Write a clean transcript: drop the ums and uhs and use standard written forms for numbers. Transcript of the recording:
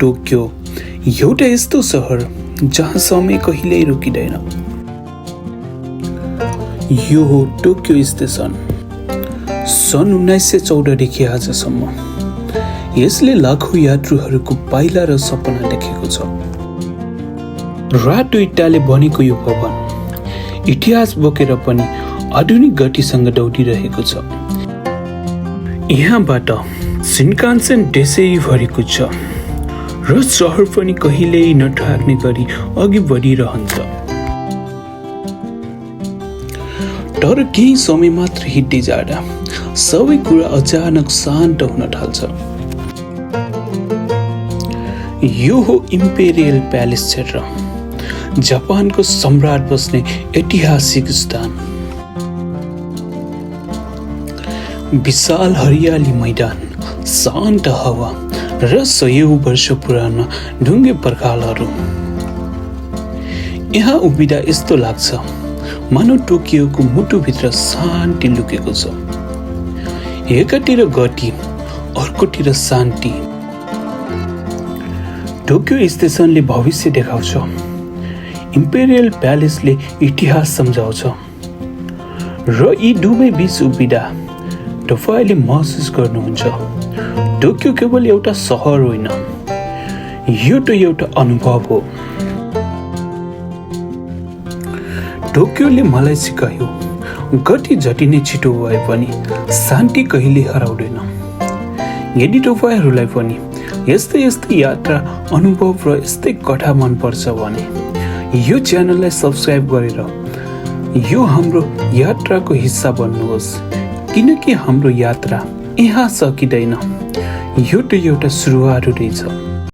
टोक्यो एउटा यस्तो सहर जहाँ समय कहिल्यै रोकिँदैन। यो हो टोक्यो स्टेसन। सन् 1914 देखि आजसम्म यसले लाखौं यात्रुहरूको पाइला र सपना देखेको छ। रातो इट्टाले बनेको यो भवन इतिहास बोकेर पनि आधुनिक गतिसँग दौडिरहेको छ। यहाँबाट शिनकानसेन देशैभरिको छ र सहर पनि कहिल्यै नढाक्ने गरी अघि बढिरहन्छ। तर केही समय मात्र हिँड्दै जाँदा सबै कुरा अचानक शान्त हुन थाल्छ। यो हो इम्पेरियल प्यालेस क्षेत्र, जापानको सम्राट बस्ने ऐतिहासिक स्थान। विशाल हरियाली मैदान, शान्त हावा र सयौं वर्ष पुराना ढुङ्गे पर्खालहरू। यहाँ उभिँदा यस्तो लाग्छ मानव टोकियोको मुटुभित्र शान्ति लुकेको छ। एकातिर गति, अर्कोतिर शान्ति। टोकियो स्टेसनले भविष्य देखाउँछ, इम्पेरियल प्यालेसले इतिहास सम्झाउँछ र यी दुवै बीच उभिँदा तपाईले महसुस गर्नुहुन्छ टोकियो केवल एउटा सहर होइन, यो त एउटा अनुभव हो। टोकियोले मलाई सिकायो गति जति नै छिटो भए पनि शान्ति कहिले हराउँदैन। यदि तपाईहरूलाई पनि यस्तै यस्तै यात्रा अनुभव र यस्तै कथा मन पर्छ भने यो च्यानललाई सब्स्क्राइब गरेर यो हाम्रो यात्राको हिस्सा बन्नुहोस्, किनकि हाम्रो यात्रा यहाँ सकिँदैन, यो त एउटा सुरुवात हुँदैछ।